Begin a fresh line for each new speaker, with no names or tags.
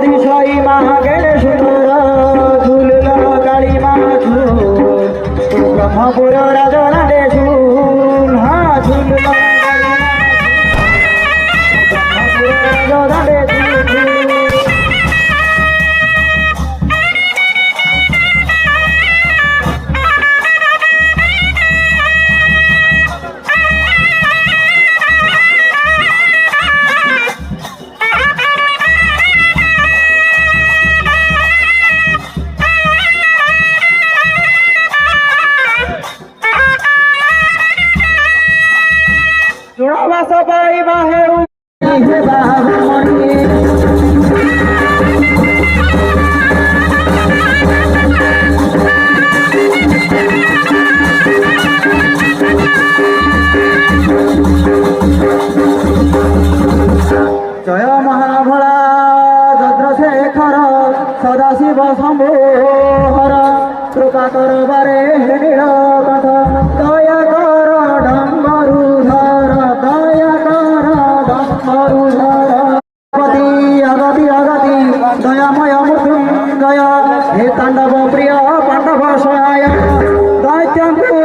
दिशाई महागेले सुंदर झुलला काळी माछू ब्रह्मपुर राजना देशून हा झुलला राजना देशून सबाई बाहेर जय महाभळा चंद्रशेखर सदाशिव शंभोहर कृपा कर बारे नीलकंठ दया कर डंबरुधर दया कर डंबरुधर अगती अगती अगती दयामय मृत्युंजय हे तांडव प्रिय पांडव सहाय दैत्यांकु